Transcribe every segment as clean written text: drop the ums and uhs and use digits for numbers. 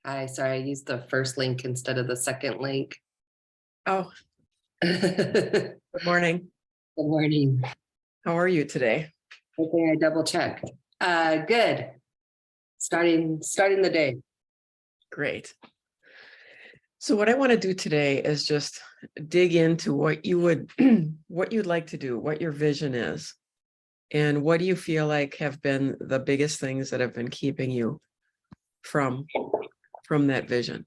Hi, sorry, I used the first link instead of the second link. Oh, Good good morning. morning. How are you today? Okay, I double checked. Good. Starting the day. Great. So what I want to do today is just dig into what you would what you'd like to do, what your vision is, and what do you feel like have been the biggest things that have been keeping you from that vision.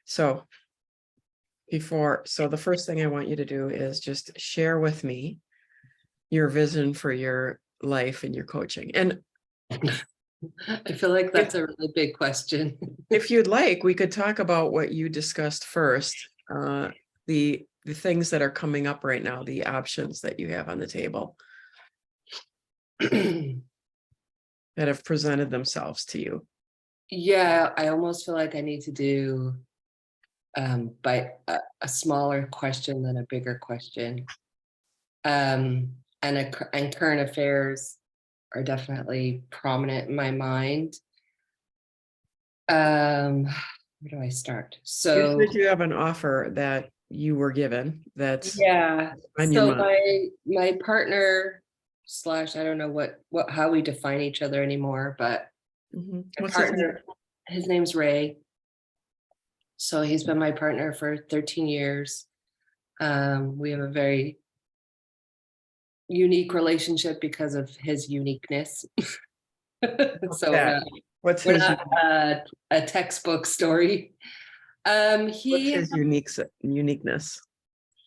So the first thing I want you to do is just share with me your vision for your life and your coaching. And I feel like if that's a really big question. if you'd like, we could talk about what you discussed first, the things that are coming up right now, the options that you have on the table that have presented themselves to you. Yeah, I almost feel like I need to do by a smaller question than a bigger question. And current affairs are definitely prominent in my mind. Where do I start? You So said you have an offer that you were given that's yeah, on your so mind. my partner slash, I don't know what how we define each other anymore, but my What's his name? partner, his name's Ray. So he's been my partner for 13 years. We have a very unique relationship because of his uniqueness. What's So that? What's we're his not a textbook story. what's his uniqueness?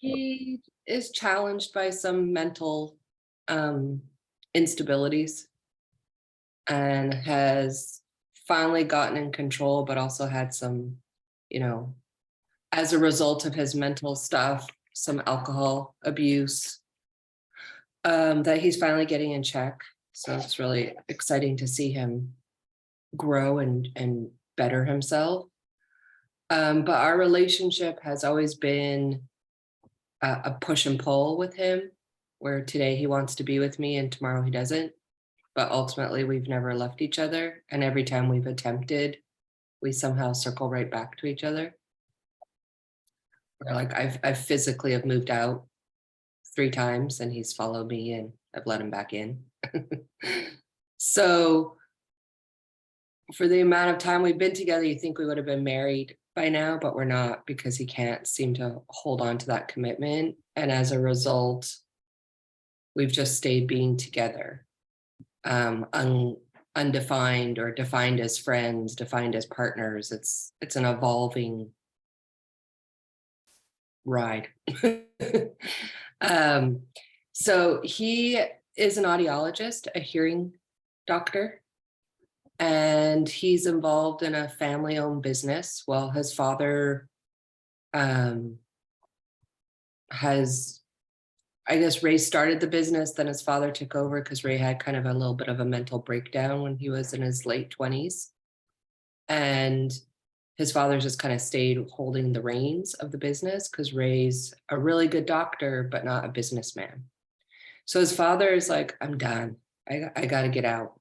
He is challenged by some mental um, instabilities and has finally gotten in control, but also had some, you know, as a result of his mental stuff, some alcohol abuse that he's finally getting in check. So it's really exciting to see him grow and better himself. But our relationship has always been a push and pull with him, where today he wants to be with me and tomorrow he doesn't. But ultimately, we've never left each other. And every time we've attempted, we somehow circle right back to each other. Or like I've physically have moved out 3 times and he's followed me and I've let him back in. So for the amount of time we've been together, you think we would have been married by now, but we're not because he can't seem to hold on to that commitment. And as a result, we've just stayed being together, undefined or defined as friends, defined as partners. It's an evolving ride. um, so he is an audiologist, a hearing doctor, and he's involved in a family-owned business. Well, his father has, I guess Ray started the business, then his father took over because Ray had kind of a little bit of a mental breakdown when he was in his late 20s. And his father just kind of stayed holding the reins of the business because Ray's a really good doctor, but not a businessman. So his father is like, I'm done. I got to get out.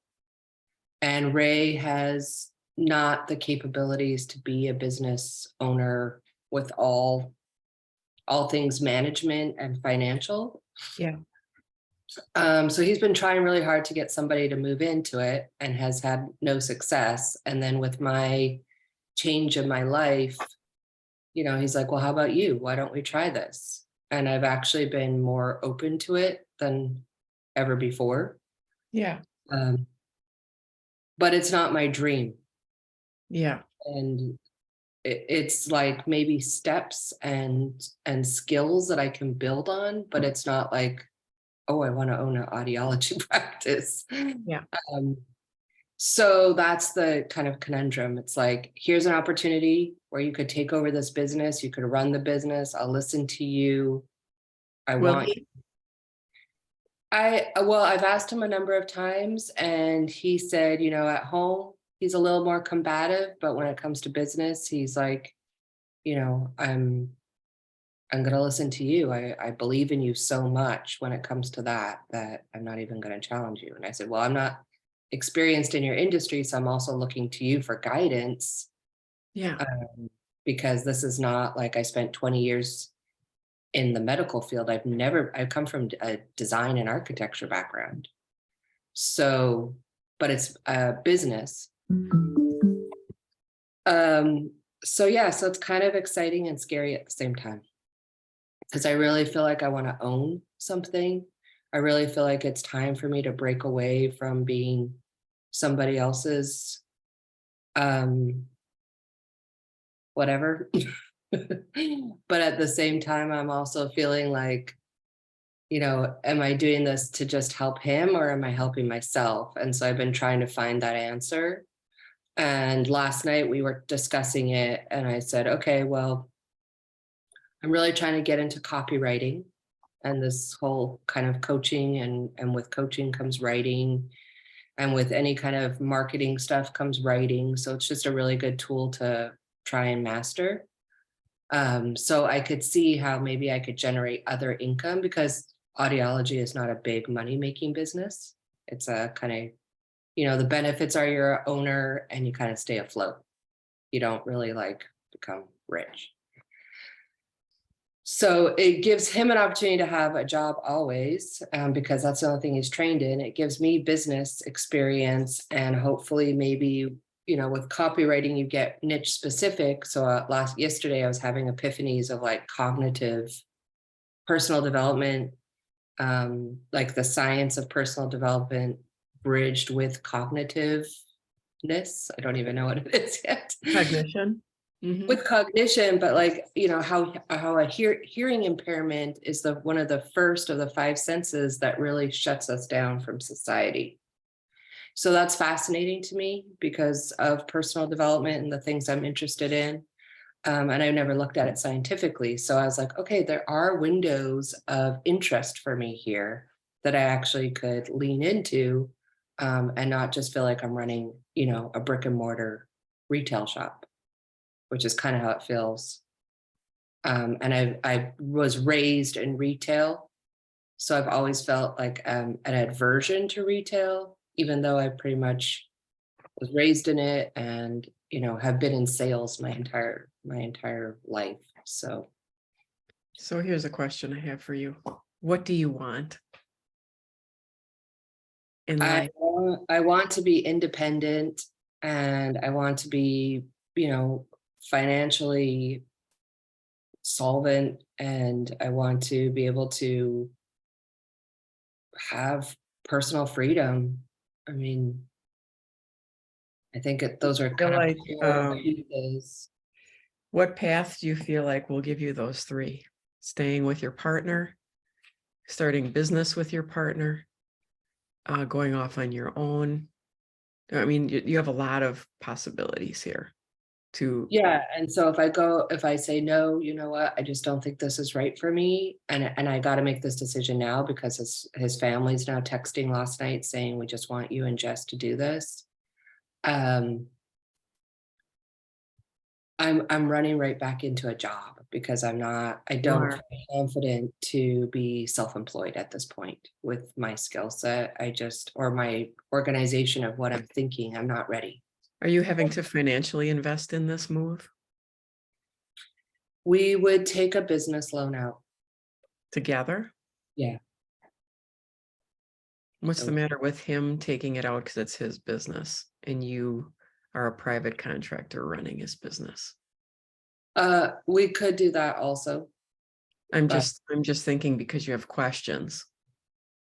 And Ray has not the capabilities to be a business owner with all things management and financial. Yeah. So he's been trying really hard to get somebody to move into it and has had no success. And then with my change in my life, he's like, well, how about you? Why don't we try this? And I've actually been more open to it than ever before. Yeah. Um, but it's not my dream. Yeah. And it's like maybe steps and skills that I can build on, but it's not like, oh, I want to own an audiology practice. Yeah. Um, so that's the kind of conundrum. It's like, here's an opportunity where you could take over this business. You could run the business. I'll listen to you. I Will want, he? well, I've asked him a number of times and he said, at home, he's a little more combative, but when it comes to business, he's like, I'm going to listen to you. I believe in you so much when it comes to that I'm not even going to challenge you. And I said, well, I'm not experienced in your industry, so I'm also looking to you for guidance. Yeah. Because this is not like I spent 20 years in the medical field. I've come from a design and architecture background. So, but it's a business. So yeah, so it's kind of exciting and scary at the same time. Because I really feel like I want to own something. I really feel like it's time for me to break away from being somebody else's whatever. But at the same time, I'm also feeling like, am I doing this to just help him or am I helping myself? And so I've been trying to find that answer. And last night we were discussing it and I said, okay, well, I'm really trying to get into copywriting and this whole kind of coaching, and with coaching comes writing, and with any kind of marketing stuff comes writing. So it's just a really good tool to try and master. So I could see how maybe I could generate other income, because audiology is not a big money making business. It's a kind of, the benefits are you're a owner and you kind of stay afloat. You don't really like become rich. So it gives him an opportunity to have a job always, because that's the only thing he's trained in. It gives me business experience, and hopefully maybe, with copywriting, you get niche specific. So yesterday I was having epiphanies of like cognitive personal development, like the science of personal development bridged with cognitiveness. I don't even know what it is yet. Cognition. Mhm. With cognition, but like, how a hearing impairment is one of the first of the five senses that really shuts us down from society. So that's fascinating to me because of personal development and the things I'm interested in. And I've never looked at it scientifically. So I was like, okay, there are windows of interest for me here that I actually could lean into, and not just feel like I'm running, a brick and mortar retail shop, which is kind of how it feels. And I was raised in retail, so I've always felt like an aversion to retail, even though I pretty much was raised in it and have been in sales my entire life. So So here's a question I have for you. What do you want in life? I want to be independent, and I want to be, financially solvent, and I want to be able to have personal freedom. I mean, I think those are Feel kind of like, core pieces. what path do you feel like will give you those three? Staying with your partner, starting business with your partner, going off on your own. I mean, you have a lot of possibilities here to, Yeah, and so if I say no, you know what, I just don't think this is right for me, and I got to make this decision now because his family's now texting last night saying we just want you and Jess to do this. Um, I'm running right back into a job because I you don't are, feel confident to be self-employed at this point with my skill set. Or my organization of what I'm thinking, I'm not ready. are you having to financially invest in this move We would take a business loan out. together? Yeah. What's the So matter with him taking it out because it's his business and you are a private contractor running his business? we could do that also. I'm But just thinking because you have questions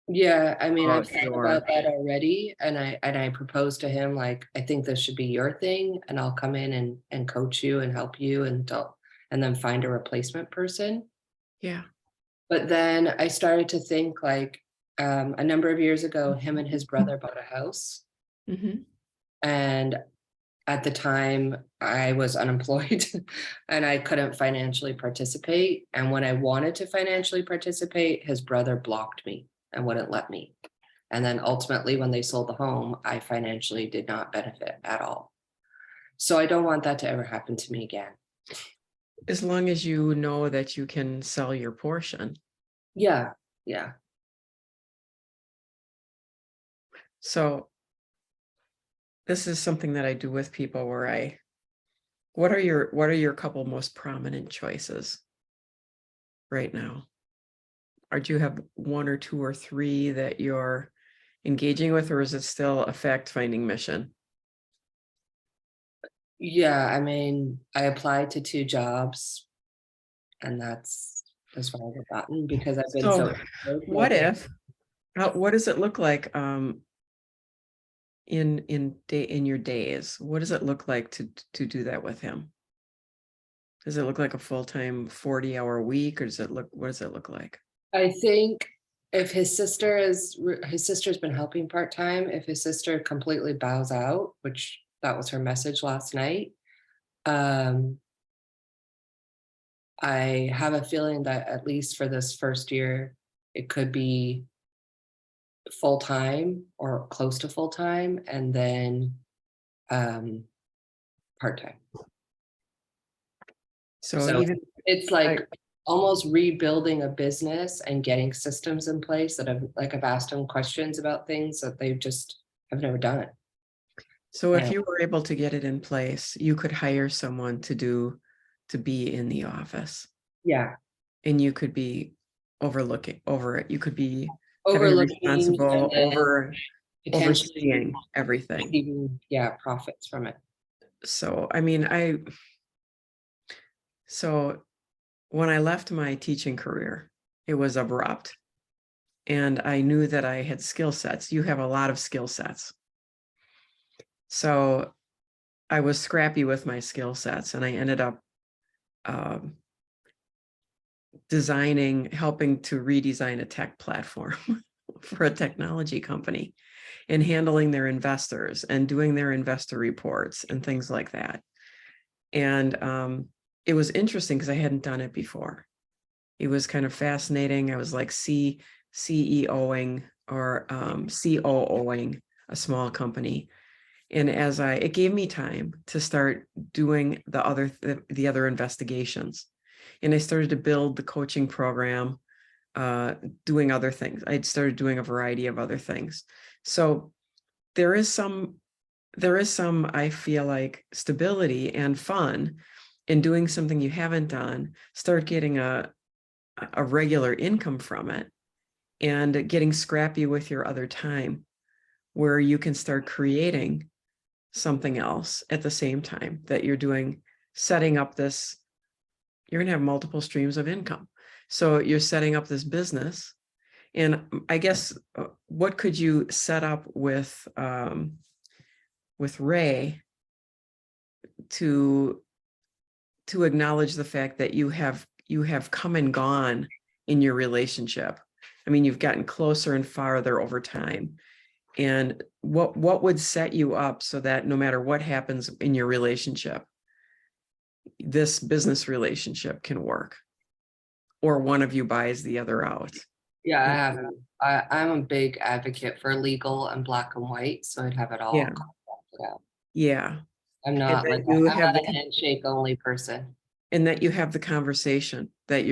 yeah, I mean, I've about thought your, about that already, and I proposed to him, like, I think this should be your thing, and I'll come in and coach you and help you and then find a replacement person. yeah. But then I started to think like, a number of years ago, him and his brother bought a house, Mhm. and at the time I was unemployed and I couldn't financially participate. And when I wanted to financially participate, his brother blocked me and wouldn't let me. And then ultimately, when they sold the home, I financially did not benefit at all. So I don't want that to ever happen to me again. As long as you know that you can sell your portion. Yeah. Yeah. So this is something that I do with people where What are your couple most prominent choices right now? Or do you have one or two or three that you're engaging with, or is it still a fact-finding mission? Yeah, I mean, I applied to 2 jobs, and that's as far as I've gotten because I've been So so what with if, what does it look like in your days? What does it look like to do that with him? Does it look like a full-time 40-hour week, or what does it look like? I think if his sister's been helping part-time, if his sister completely bows out, which that was her message last night, um, I have a feeling that at least for this first year, it could be full-time or close to full-time and then part-time. So So even it's I, like almost rebuilding a business and getting systems in place that I've asked them questions about things that they just have never done. so if And you were able to get it in place, you could hire someone to be in the office, yeah, and you could be overlooking over it. You could be having overlooking and responsible then potentially overseeing everything. receiving, yeah, profits from it. So, I mean, so when I left my teaching career, it was abrupt. And I knew that I had skill sets. You have a lot of skill sets. So I was scrappy with my skill sets, and I ended up um, helping to redesign a tech platform for a technology company, and handling their investors and doing their investor reports and things like that. And it was interesting because I hadn't done it before. It was kind of fascinating. I was like CEOing or COOing a small company. And it gave me time to start doing the other investigations. And I started to build the coaching program, doing other things. I'd started doing a variety of other things. So there is some, I feel like, stability and fun in doing something you haven't done, start getting a regular income from it, and getting scrappy with your other time, where you can start creating something else at the same time that you're doing, setting up this, you're going to have multiple streams of income. So you're setting up this business. And I guess what could you set up with Ray to acknowledge the fact that you have come and gone in your relationship? I mean, you've gotten closer and farther over time. And what would set you up so that no matter what happens in your relationship, this business relationship can work, or one of you buys the other out? Yeah, I And haven't. I'm a big advocate for legal and black and white, so I'd have it all yeah, contracted out. yeah. I'm And not that like you I'm have not a handshake only person. the conversation that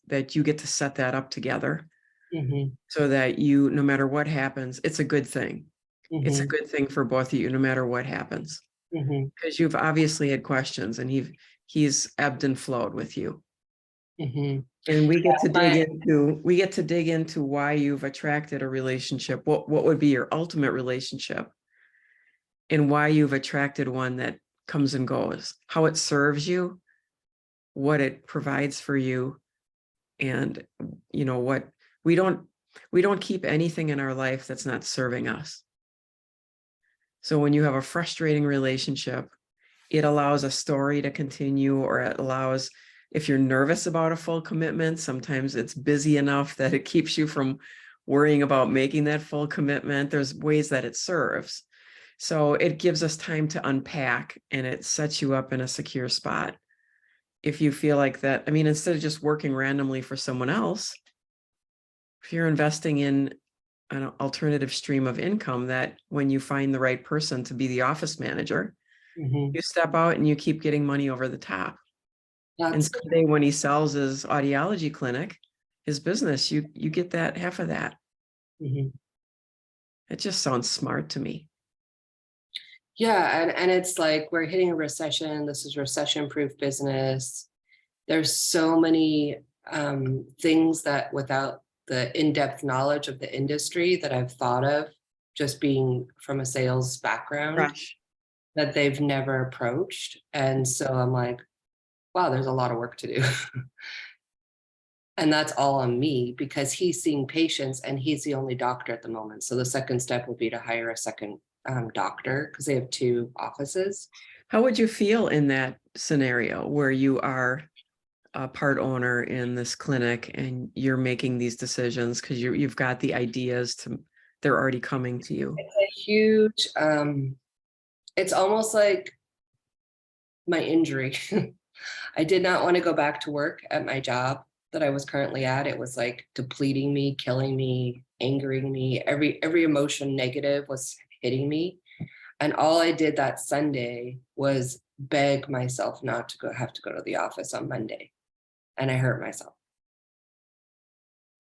that you get to set that up together, Hmm. so that no matter what happens, it's a good thing. It's a Hmm. good thing for both of you, no matter what happens, Hmm. because you've obviously had questions, and he's ebbed and flowed with you. Hmm. And we get to My dig into why you've attracted a relationship, what would be your ultimate relationship, and why you've attracted one that comes and goes, how it serves you, what it provides for you. And what we don't keep anything in our life that's not serving us. So when you have a frustrating relationship, it allows a story to continue, or it allows, if you're nervous about a full commitment, sometimes it's busy enough that it keeps you from worrying about making that full commitment. There's ways that it serves. So it gives us time to unpack, and it sets you up in a secure spot. If you feel like that, I mean, instead of just working randomly for someone else, if you're investing in an alternative stream of income, that when you find the right person to be the office manager, hmm. you step out and you keep getting money over the top. And That's someday when he sells his audiology clinic, his business, you get that half of that. hmm. It just sounds smart to me. Yeah, and it's like we're hitting a recession. This is recession-proof business. There's so many things that without the in-depth knowledge of the industry that I've thought of, just being from a sales background, Rush. that they've never approached. And so I'm like, wow, there's a lot of work to do. And that's all on me because he's seeing patients and he's the only doctor at the moment. So the second step would be to hire a second doctor because they have 2 offices. How would you feel in that scenario where you are a part owner in this clinic and you're making these decisions because you've got the ideas they're already coming to you? It's a huge, it's almost like my injury. I did not want to go back to work at my job that I was currently at. It was like depleting me, killing me, angering me. Every emotion negative was hitting me. And all I did that Sunday was beg myself not to have to go to the office on Monday. And I hurt myself.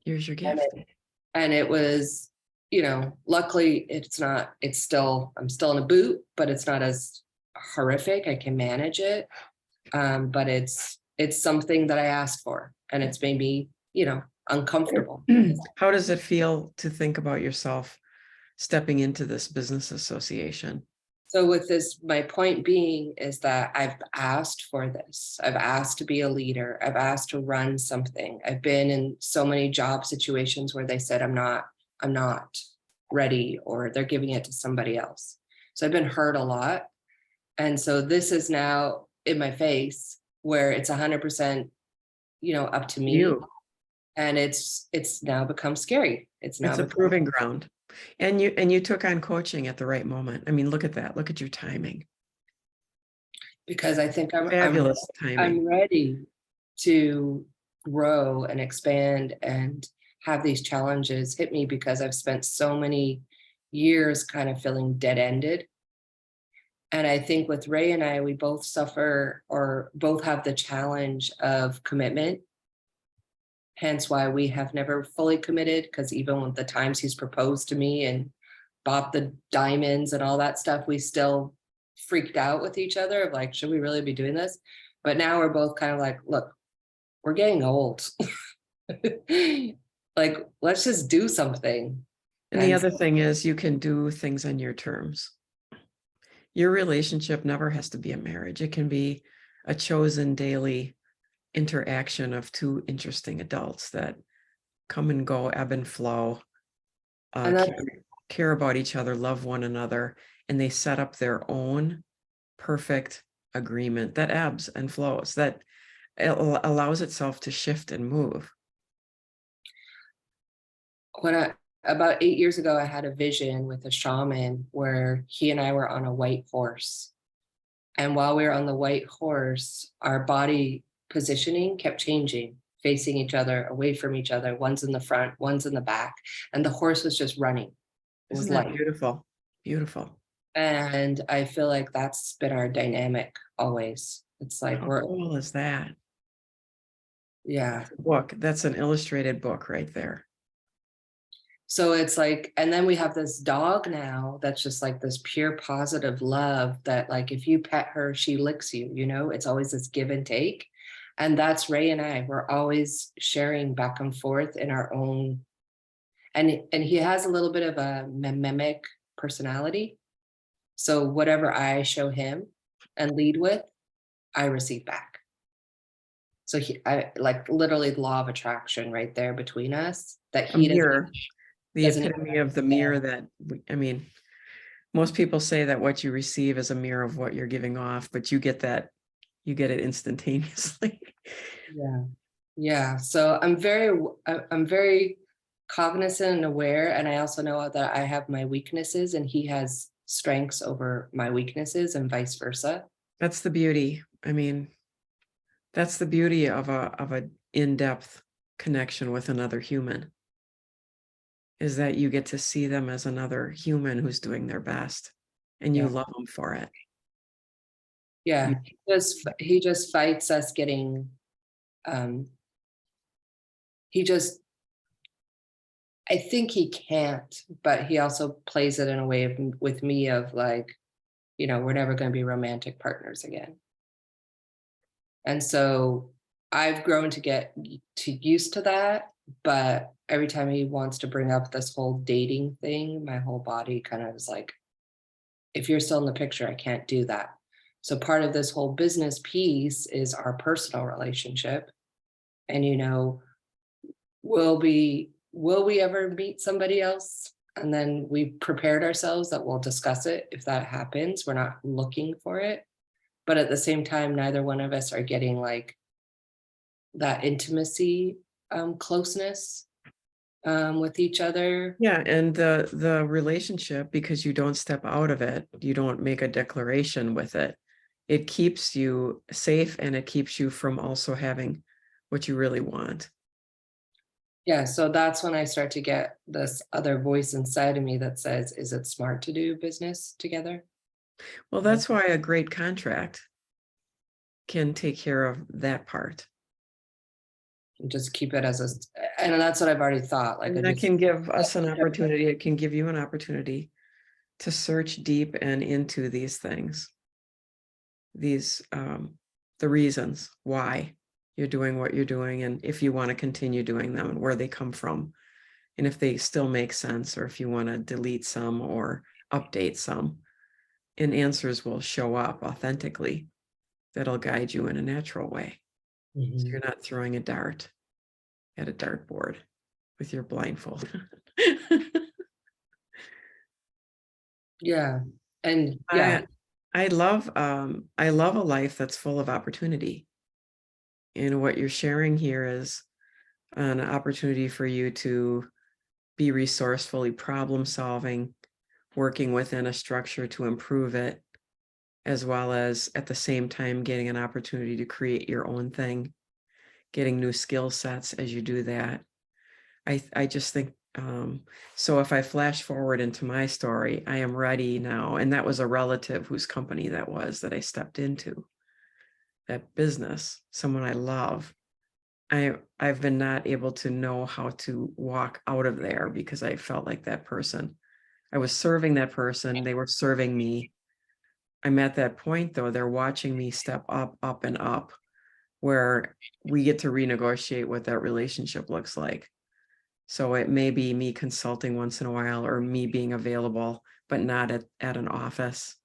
Here's your And gift. it was, luckily I'm still in a boot, but it's not as horrific. I can manage it. But it's something that I asked for, and it's made me, uncomfortable. How does it feel to think about yourself stepping into this business association? So with this, my point being is that I've asked for this. I've asked to be a leader. I've asked to run something. I've been in so many job situations where they said, I'm not ready, or they're giving it to somebody else. So I've been hurt a lot. And so this is now in my face where it's 100%, up to me. You. And it's now become scary. It's a proving ground. And you took on coaching at the right moment. I mean, look at that. Look at your timing. Because I think Fabulous timing. I'm ready to grow and expand and have these challenges hit me because I've spent so many years kind of feeling dead-ended. And I think with Ray and I, we both suffer or both have the challenge of commitment. Hence why we have never fully committed, because even with the times he's proposed to me and bought the diamonds and all that stuff, we still freaked out with each other of like, should we really be doing this? But now we're both kind of like, look, we're getting old. Like, let's just do something. And the other thing is you can do things on your terms. Your relationship never has to be a marriage. It can be a chosen daily interaction of 2 interesting adults that come and go, ebb and flow, care about each other, love one another, and they set up their own perfect agreement that ebbs and flows, that allows itself to shift and move. About 8 years ago, I had a vision with a shaman where he and I were on a white horse. And while we were on the white horse, our body positioning kept changing, facing each other, away from each other. One's in the front, one's in the back. And the horse was just running. It was Isn't that light. beautiful? Beautiful. And I feel like that's been our dynamic always. It's like How cool is that? Yeah. Book. That's an illustrated book right there. So it's like, and then we have this dog now that's just like this pure positive love that like, if you pet her, she licks you, it's always this give and take. And that's Ray and I, we're always sharing back and forth in our own, and he has a little bit of a mimic personality. So whatever I show him and lead with, I receive back. So I like literally the law of attraction right there between us that he doesn't. The epitome of the mirror that, I mean, most people say that what you receive is a mirror of what you're giving off, but you get it instantaneously. Yeah. Yeah. So I'm very cognizant and aware. And I also know that I have my weaknesses and he has strengths over my weaknesses and vice versa. That's the beauty. I mean, that's the beauty of a in-depth connection with another human, is that you get to see them as another human who's doing their best and you love them for it. Yeah. He just fights us getting, I think he can't, but he also plays it in a way with me of like, we're never going to be romantic partners again. And so I've grown to get used to that, but every time he wants to bring up this whole dating thing, my whole body kind of is like, if you're still in the picture, I can't do that. So part of this whole business piece is our personal relationship. And will we ever meet somebody else? And then we prepared ourselves that we'll discuss it if that happens. We're not looking for it. But at the same time, neither one of us are getting like that intimacy, closeness with each other. Yeah, and the relationship, because you don't step out of it, you don't make a declaration with it. It keeps you safe and it keeps you from also having what you really want. Yeah, so that's when I start to get this other voice inside of me that says, is it smart to do business together? Well, that's why a great contract can take care of that part. And just keep it as and that's what I've already thought. Like, And that can give us an opportunity, it can give you an opportunity to search deep and into these things. These, the reasons why you're doing what you're doing, and if you want to continue doing them and where they come from, and if they still make sense, or if you want to delete some or update some, and answers will show up authentically that'll guide you in a natural way. So you're not throwing a dart at a dartboard with your blindfold. Yeah. And yeah. I love a life that's full of opportunity. And what you're sharing here is an opportunity for you to be resourcefully problem solving, working within a structure to improve it, as well as at the same time getting an opportunity to create your own thing, getting new skill sets as you do that. I just think, so if I flash forward into my story, I am ready now. And that was a relative whose company that was that I stepped into, that business, someone I love. I've been not able to know how to walk out of there because I felt like that person. I was serving that person, they were serving me. I'm at that point though, they're watching me step up, up and up, where we get to renegotiate what that relationship looks like. So it may be me consulting once in a while, or me being available, but not at an office,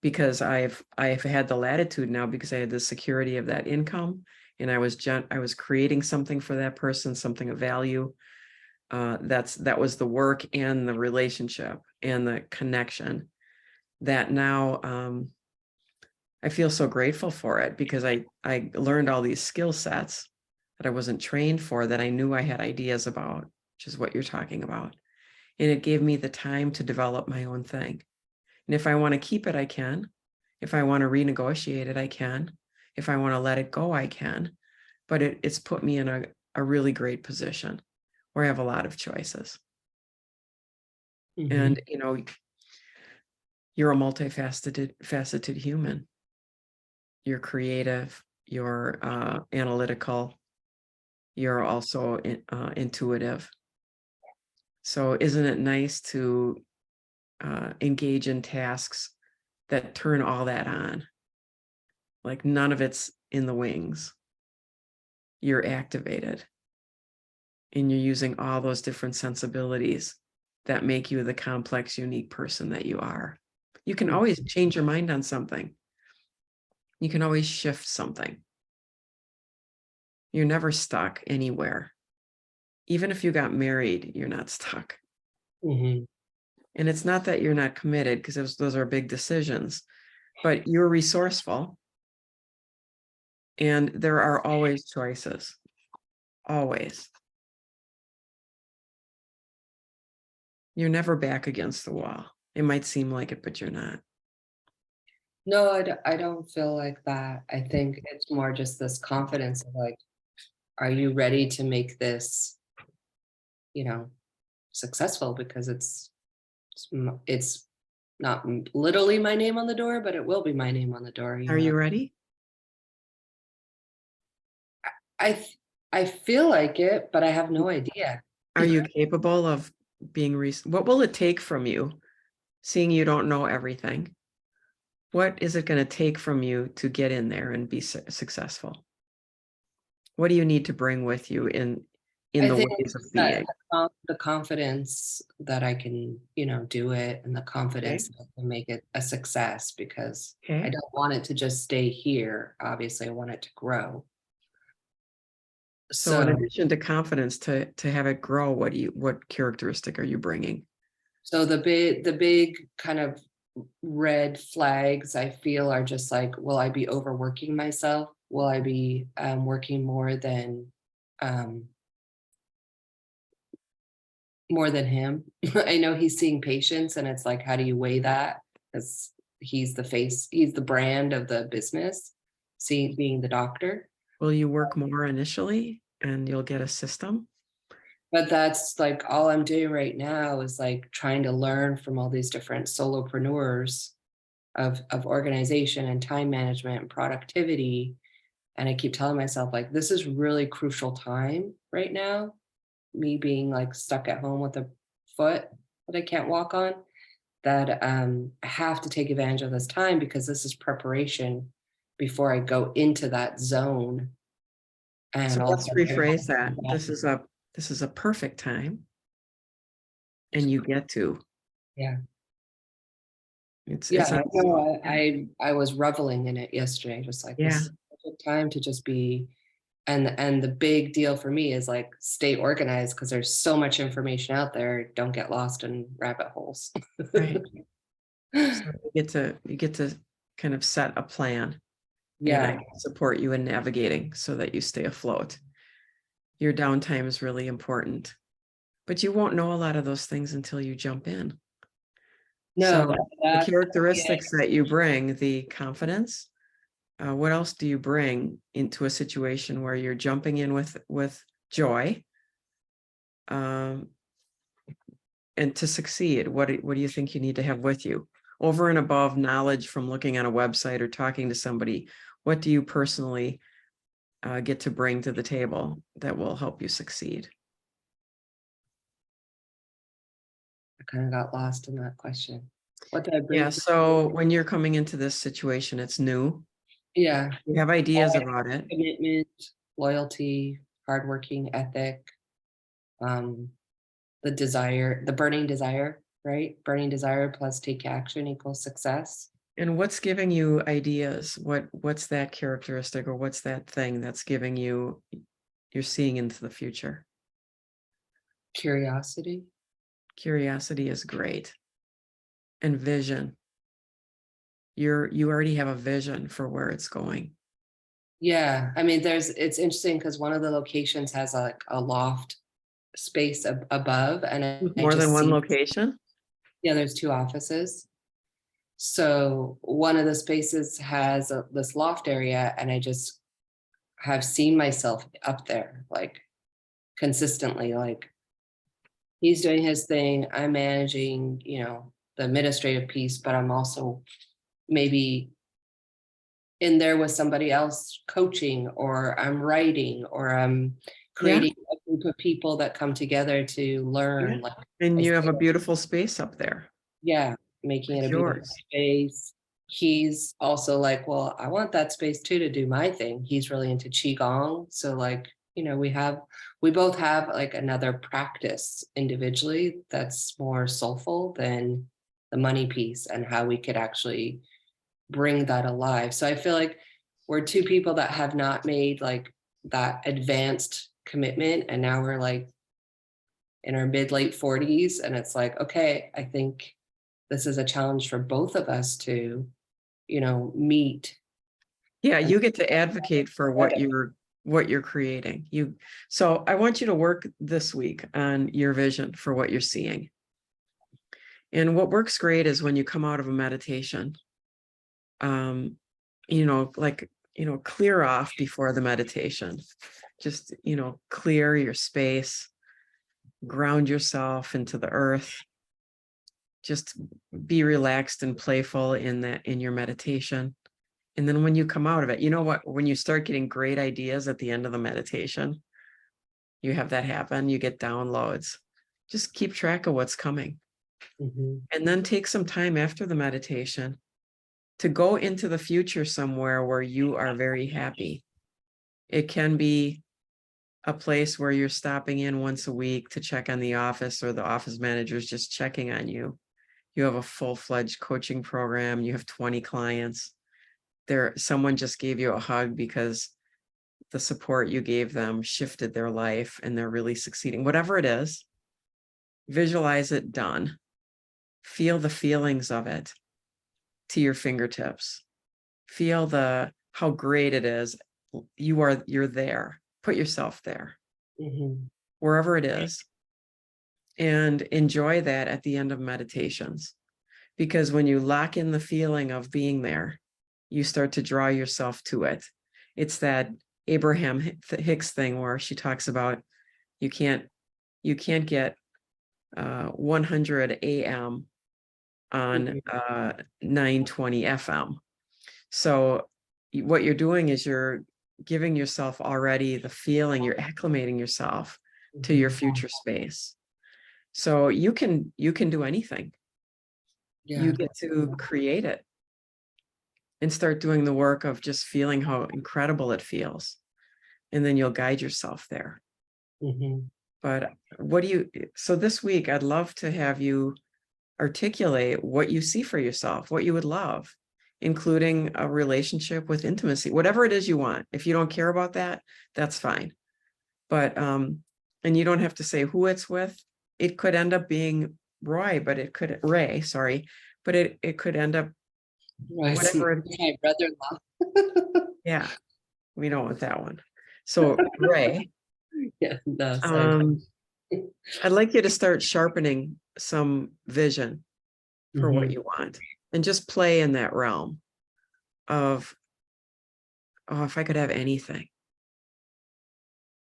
because I've had the latitude now, because I had the security of that income, and I was creating something for that person, something of value. That was the work and the relationship and the connection that now, I feel so grateful for it, because I learned all these skill sets that I wasn't trained for, that I knew I had ideas about, which is what you're talking about. And it gave me the time to develop my own thing. And if I want to keep it, I can. If I want to renegotiate it, I can. If I want to let it go, I can. But it's put me in a really great position where I have a lot of choices. And, you're a multifaceted human. You're creative, you're analytical, you're also intuitive. So isn't it nice to engage in tasks that turn all that on? Like none of it's in the wings. You're activated. And you're using all those different sensibilities that make you the complex, unique person that you are. You can always change your mind on something. You can always shift something. You're never stuck anywhere. Even if you got married, you're not stuck. And it's not that you're not committed, because those are big decisions, but you're resourceful. And there are always choices. Always. You're never back against the wall. It might seem like it, but you're not. No, I don't feel like that. I think it's more just this confidence of like, are you ready to make this, successful? Because it's not literally my name on the door, but it will be my name on the door. Are you ready? I feel like it, but I have no idea. Are you capable of being what will it take from you, seeing you don't know everything? what is it going to take from you to get in there and be successful? What do you need to bring with you in I the think ways of that being? the confidence that I can, do it, and the Okay. confidence that I can make it a success, because I Okay. don't want it to just stay here. Obviously, I want it to grow. So in So, addition to confidence, to have it grow, what characteristic are you bringing? so the big kind of red flags I feel are just like, will I be overworking myself? Will I be working um, more than him? I know he's seeing patients, and it's like, how do you weigh that? Because he's the face, he's the brand of the business, being the doctor. Will you work more initially and you'll get a system? But that's like all I'm doing right now is like trying to learn from all these different solopreneurs of organization and time management and productivity. And I keep telling myself, like, this is really crucial time right now. Me being like stuck at home with a foot that I can't walk on, that I have to take advantage of this time, because this is preparation before I go into that zone. So And let's also, rephrase that. This is a perfect time and you get to. yeah. Yeah, It's a no, I was reveling in it yesterday, just like, this yeah. is a good time to just be. And the big deal for me is like, stay organized, because there's so much information out there. Don't get lost in rabbit holes. Right. So you get to kind of set a plan and I Yeah. can support you in navigating so that you stay afloat. Your downtime is really important, but you won't know a lot of those things until you jump in. No, So the that yeah. characteristics that you bring, the confidence, what else do you bring into a situation where you're jumping in with joy? Um, and to succeed, what do you think you need to have with you over and above knowledge from looking on a website or talking to somebody? What do you personally get to bring to the table that will help you succeed? I kind of got lost in that question. What did I Yeah, bring to the so table? when you're coming into this situation, it's new. Yeah. You have ideas about it. Commitment, loyalty, hardworking ethic, um, the burning desire, right? Burning desire plus take action equals success. And what's giving you ideas? What's that characteristic or what's that thing that's giving you, you're seeing into the future? Curiosity. Curiosity is great. And vision. You already have a vision for where it's going. Yeah. I mean, it's interesting because one of the locations has like a loft space above, and I More than just one see, location? yeah, there's two offices. So one of the spaces has this loft area, and I just have seen myself up there, like, consistently. Like, he's doing his thing, I'm managing, the administrative piece, but I'm also maybe in there with somebody else coaching, or I'm writing, or I'm Yeah, creating a group of people that come together to yeah. learn. Like, And I you say, have a beautiful space up there. yeah, making it It's a beautiful yours. space. He's also like, well, I want that space too to do my thing. He's really into qigong, so like, we both have like another practice individually that's more soulful than the money piece, and how we could actually bring that alive. So I feel like we're two people that have not made like that advanced commitment, and now we're like in our mid late 40s, and it's like, okay, I think this is a challenge for both of us to, meet. Yeah, And you get to advocate for what you're creating. So I want you to work this week on your vision for what you're seeing. And what works great is when you come out of a meditation, um, clear off before the meditation. Just, clear your space, ground yourself into the earth. Just be relaxed and playful in your meditation. And then when you come out of it, you know what, when you start getting great ideas at the end of the meditation, you have that happen, you get downloads. Just keep track of what's coming. Mhm. And then take some time after the meditation to go into the future somewhere where you are very happy. It can be a place where you're stopping in once a week to check on the office, or the office manager's just checking on you. You have a full-fledged coaching program, you have 20 clients. Someone just gave you a hug because the support you gave them shifted their life and they're really succeeding. Whatever it is, visualize it done. Feel the feelings of it to your fingertips. Feel how great it is. You're there. Put yourself there, wherever it is, and enjoy that at the end of meditations. Because when you lock in the feeling of being there, you start to draw yourself to it. It's that Abraham Hicks thing where she talks about you can't get 100 AM on 920 FM. So what you're doing is you're giving yourself already the feeling, you're acclimating yourself to your future space. So you can do anything. You get to create it and start doing the work of just feeling how incredible it feels. And then you'll guide yourself there. But so this week, I'd love to have you articulate what you see for yourself, what you would love, including a relationship with intimacy, whatever it is you want. If you don't care about that, that's fine. But, and you don't have to say who it's with. It could end up being Ray, sorry, but it could end up whatever. My brother-in-law. Yeah, we don't want that one. So Ray, yeah, no, I'd like you to start sharpening some vision for what you want, and just play in that realm of, oh, if I could have anything.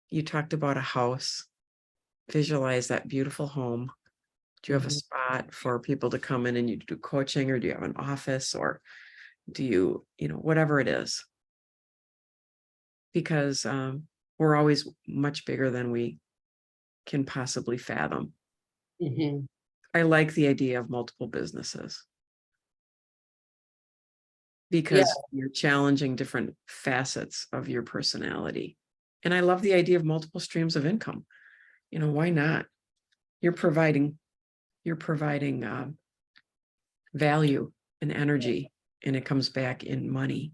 You talked about a house. Visualize that beautiful home. Do you have a spot for people to come in and you do coaching, or do you have an office, or do you, whatever it is? Because we're always much bigger than we can possibly fathom. I like the idea of multiple businesses because you're challenging different facets of your personality. And I love the idea of multiple streams of income. Why not? You're providing value and energy, and it comes back in money.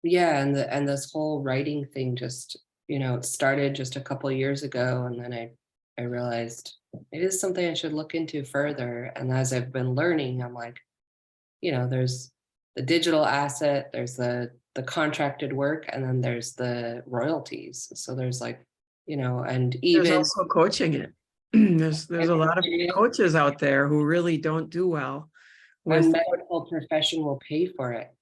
Yeah, and this whole writing thing just, it started just a couple of years ago, and then I realized it is something I should look into further. And as I've been learning, I'm like, there's the digital asset, there's the contracted work, and then there's the royalties. So there's and even there's also coaching it. There's a lot of coaches out there who really don't do well with medical profession will pay for it.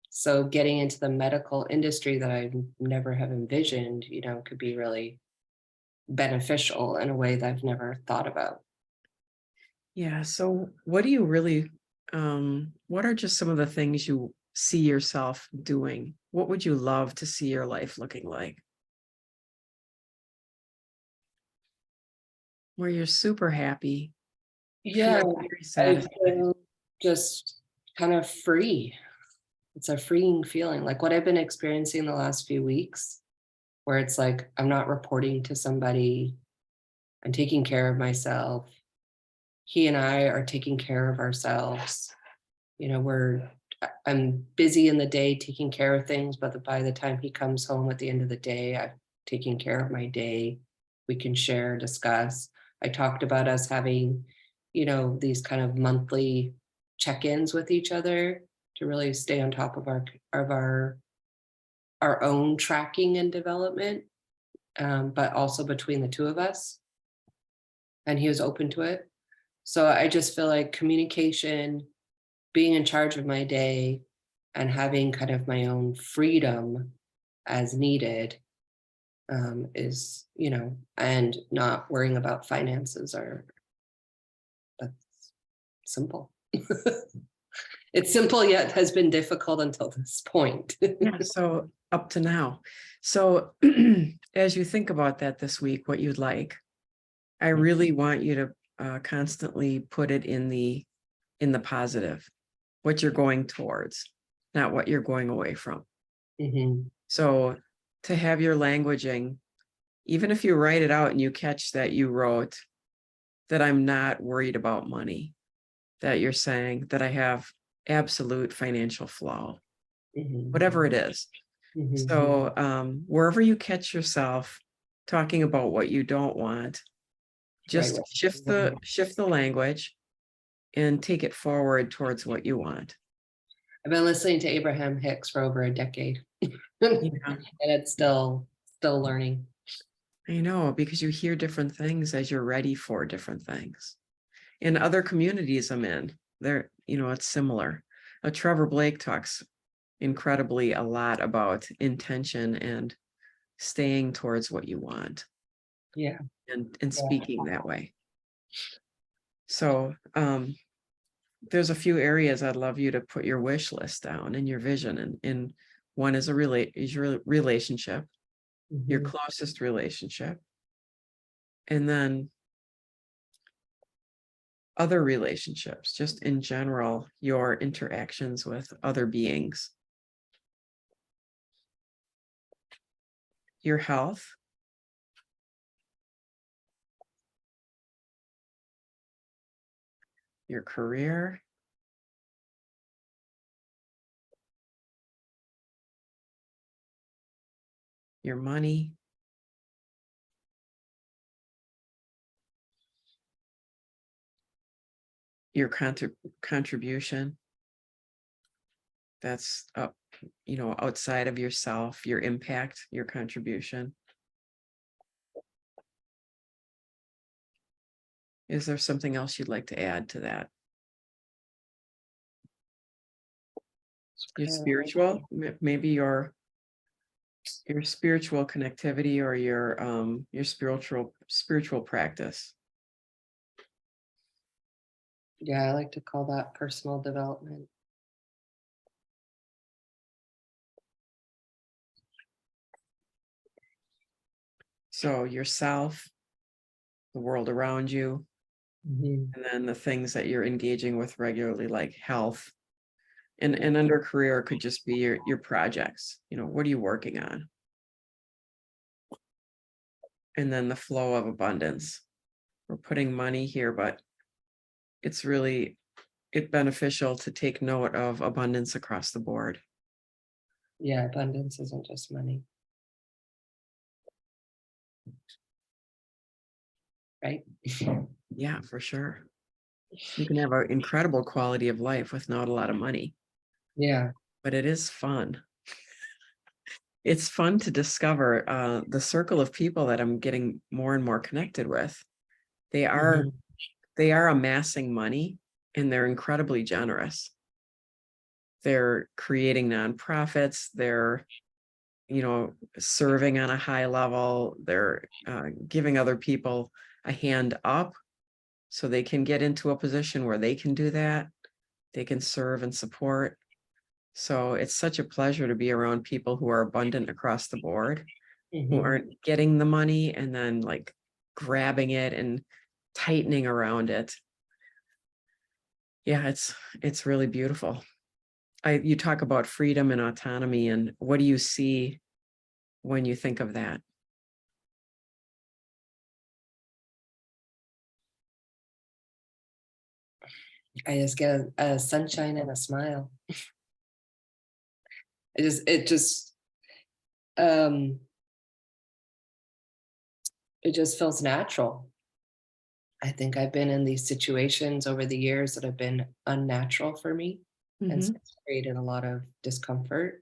So getting into the medical industry that I never have envisioned, could be really beneficial in a way that I've never thought about. Yeah. So what do you really, what are just some of the things you see yourself doing? What would you love to see your life looking like? Where you're super happy. Yeah, I feel just kind of free. It's a freeing feeling, like what I've been experiencing the last few weeks, where it's like I'm not reporting to somebody, I'm taking care of myself. He and I are taking care of ourselves. I'm busy in the day taking care of things, but by the time he comes home at the end of the day, I've taken care of my day. We can share, discuss. I talked about us having, these kind of monthly check-ins with each other to really stay on top of our own tracking and development, but also between the two of us. And he was open to it. So I just feel like communication, being in charge of my day, and having kind of my own freedom as needed is, and not worrying about finances that's simple. It's simple, yet has been difficult until this point. Yeah, so up to now. So as you think about that this week, what you'd like, I really want you to constantly put it in the in the positive, what you're going towards, not what you're going away from. Mhm. So to have your languaging, even if you write it out and you catch that you wrote that I'm not worried about money, that you're saying that I have absolute financial flow, Mhm. whatever it is. Mhm. So wherever you catch yourself talking about what you don't want, Right. just shift the language and take it forward towards what you want. I've been listening to Abraham Hicks for over a decade. And Yeah, it's still learning. I know, because you hear different things as you're ready for different things. In other communities I'm in, there, it's similar. Trevor Blake talks incredibly a lot about intention and staying towards what you want Yeah. and Yeah. speaking that way. So there's a few areas I'd love you to put your wish list down and your vision. And one is your relationship, your Mhm. closest relationship, and then other relationships, just in general, your interactions with other beings, your health, your career, your money, your contribution that's up, outside of yourself, your impact, your contribution. Is there something else you'd like to add to that? Your spiritual, maybe your spiritual connectivity, or your spiritual practice. Yeah, I like to call that personal development. So yourself, the world around you, Mhm. and then the things that you're engaging with regularly, like health. And under career could just be your projects. What are you working on? And then the flow of abundance. We're putting money here, but it's really beneficial to take note of abundance across the board. Yeah, abundance isn't just money, right? Yeah, for sure. You can have an incredible quality of life with not a lot of money, Yeah. but it is fun. It's fun to discover the circle of people that I'm getting more and more connected with. They are Mhm. they are amassing money, and they're incredibly generous. They're creating nonprofits. They're serving on a high level. They're giving other people a hand up so they can get into a position where they can do that. They can serve and support. So it's such a pleasure to be around people who are abundant across the board, who Mhm. aren't getting the money and then like grabbing it and tightening around it. Yeah, it's really beautiful. You talk about freedom and autonomy, and what do you see when you think of that? I just get a sunshine and a smile. Um it just feels natural. I think I've been in these situations over the years that have been unnatural for me, and so Mhm. it's created a lot of discomfort.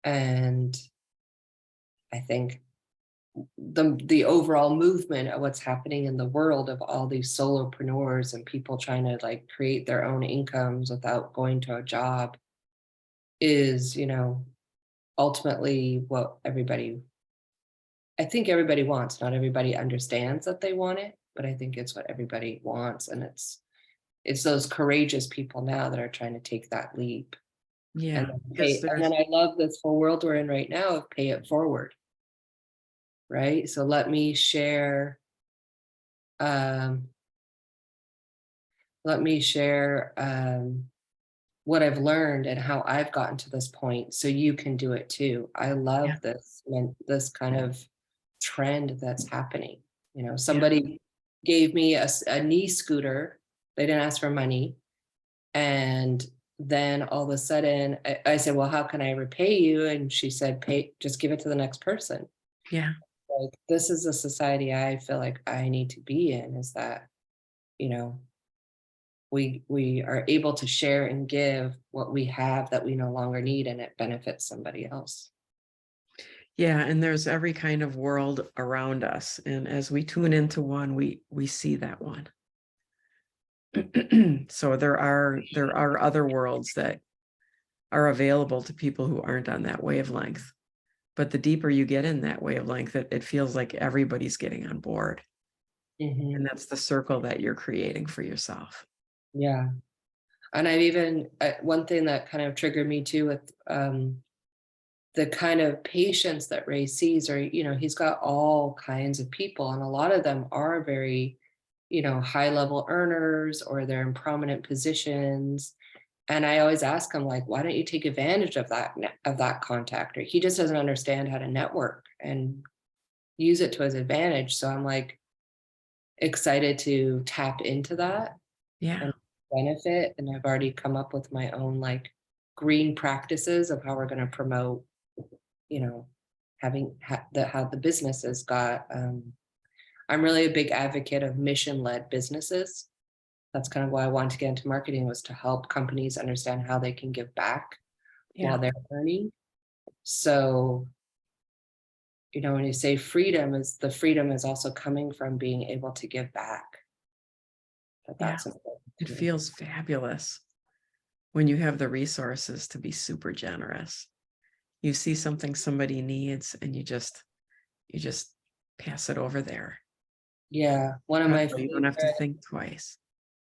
And I think the overall movement of what's happening in the world of all these solopreneurs and people trying to like create their own incomes without going to a job is, ultimately what I think everybody wants. Not everybody understands that they want it, but I think it's what everybody wants. And it's those courageous people now that are trying to take that leap. And Yeah, then because and then I love this whole world we're in right now of pay it forward, right? So let me share um let me share what I've learned and how I've gotten to this point so you can do it too. I Yeah. love this kind of trend that's happening. Yeah. Somebody gave me a knee scooter. They didn't ask for money. And then all of a sudden I said, well, how can I repay you? And she said, just give it to the next person. Yeah. Like, this is a society I feel like I need to be in, is that, you know, we are able to share and give what we have that we no longer need, and it benefits somebody else. Yeah. And there's every kind of world around us. And as we tune into one, we see that one. So there are other worlds that are available to people who aren't on that wavelength. But the deeper you get in that wavelength, it feels like everybody's getting on board. And Hmm. that's the circle that you're creating for yourself. Yeah. And I've even, one thing that kind of triggered me too with the kind of patients that Ray sees, or, he's got all kinds of people, and a lot of them are very, high level earners, or they're in prominent positions. And I always ask him, like, why don't you take advantage of that contact? Or he just doesn't understand how to network and use it to his advantage. So I'm like excited to tap into that Yeah. and benefit. And I've already come up with my own like green practices of how we're going to promote, you know, how the businesses got. I'm really a big advocate of mission-led businesses. That's kind of why I wanted to get into marketing, was to help companies understand how they can give back while Yeah. they're earning. So, when you say freedom is also coming from being able to give back. Yeah. That's important It too. feels fabulous when you have the resources to be super generous. You see something somebody needs and you just pass it over there. Yeah, one of That way you don't have to think twice.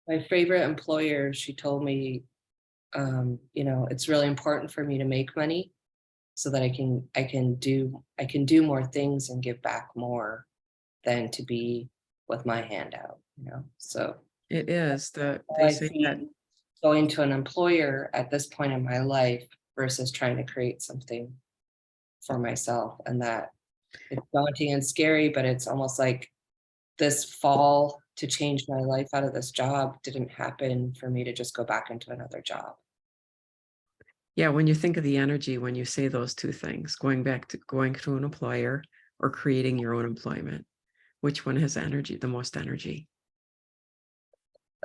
my favorite employers, she told me, it's really important for me to make money so that I can do more things and give back more than to be with my hand out. So It is they I say that. see going to an employer at this point in my life versus trying to create something for myself, and that it's daunting and scary, but it's almost like this fall to change my life out of this job didn't happen for me to just go back into another job. Yeah, when you think of the energy, when you say those two things, going to an employer or creating your own employment, which one has energy, the most energy?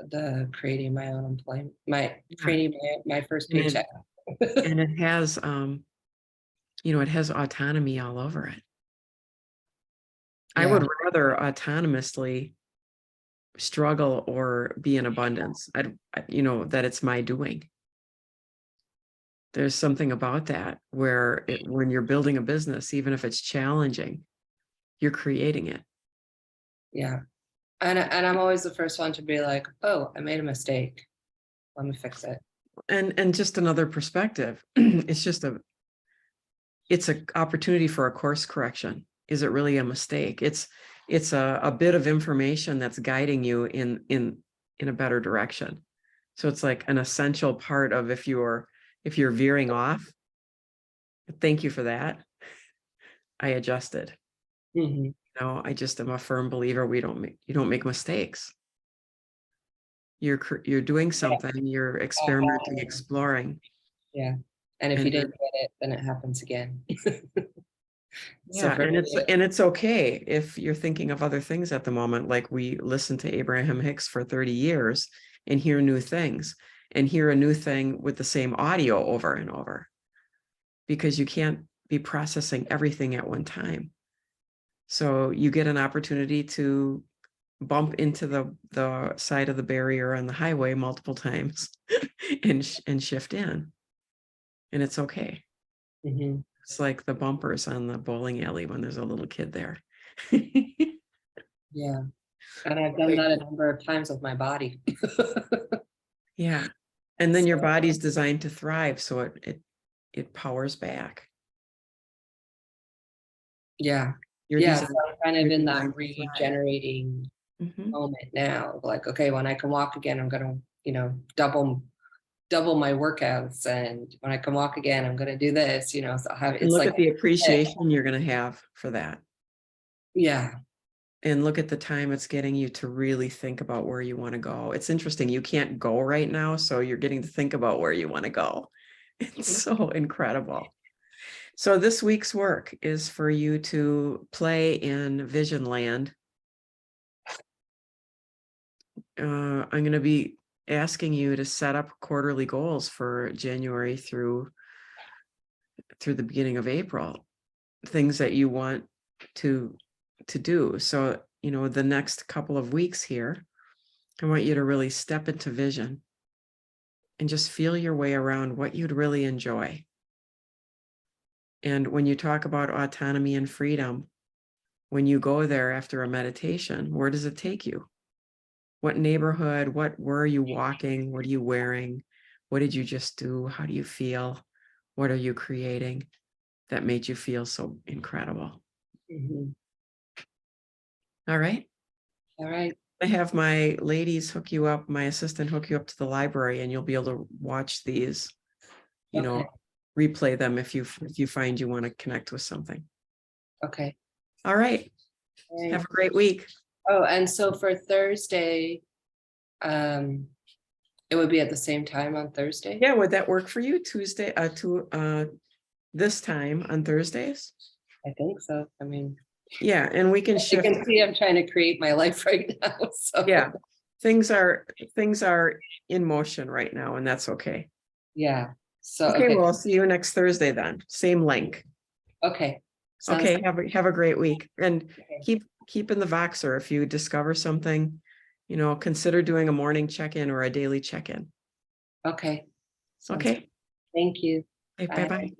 The creating my own employment, my Yeah. creating my first And it paycheck. and it has it has autonomy all over it. I Yeah, would rather autonomously struggle or be in abundance. That it's my doing. There's something about that where when you're building a business, even if it's challenging, you're creating it. yeah. And I'm always the first one to be like, oh, I made a mistake. Let me fix it. And just another perspective. It's an opportunity for a course correction. Is it really a mistake? It's a bit of information that's guiding you in a better direction. So it's like an essential part of if you're veering off. Thank you for that. I adjusted. Mhm. I just am a firm believer you don't make mistakes. You're doing Yeah. something, you're experimenting, Uh-huh. exploring, Yeah. And if you and didn't get it, then it happens again. So yeah, for and me, it's okay if you're thinking of other things at the moment. Like we listen to Abraham Hicks for 30 years and hear new things and hear a new thing with the same audio over and over because you can't be processing everything at one time. So you get an opportunity to bump into the side of the barrier on the highway multiple times and shift in, and it's okay. Mhm. It's like the bumpers on the bowling alley when there's a little kid there. Yeah. And I've done that a number of times with my body. Yeah. And then your So, body's designed to thrive, so it powers back. yeah. You're Yeah. So designed I'm kind you're of in that designed to thrive. regenerating Mhm. moment now. Like, okay, when I can walk again, I'm gonna, double my workouts, and when I can walk again, I'm gonna do this, so I have, And it's look like, at the appreciation you're gonna have for that. yeah, And look at the time it's getting you to really think about where you want to go. It's interesting. You can't go right now, so you're getting to think about where you want to go. It's so incredible. So this week's work is for you to play in Vision Land. I'm going to be asking you to set up quarterly goals for January through the beginning of April, things that you want to do. So, the next couple of weeks here, I want you to really step into vision and just feel your way around what you'd really enjoy. And when you talk about autonomy and freedom, when you go there after a meditation, where does it take you? What neighborhood? Where are you walking? What are you wearing? What did you just do? How do you feel? What are you creating that made you feel so incredible? mhm. All right. All right, I have my ladies hook you up, my assistant hook you up to the library, and you'll be able to watch these, okay, replay them if you find you want to connect with something. okay. All right. All right. Have a great week. Oh, and so for Thursday, it would be at the same time on Thursday? Yeah, would that work for you? Tuesday, this time on Thursdays? I think so. I mean, Yeah, and we can you shift. can see I'm trying to create my life right now, so. Yeah, things are in motion right now, and that's okay. Yeah, so, Okay, okay, well, I'll see you next Thursday then. Same link. okay. Sounds Okay, have a great week, and okay. keep in the Voxer if you discover something. Consider doing a morning check-in or a daily check-in. Okay. Sounds good. Okay. Thank you. Bye Bye. bye.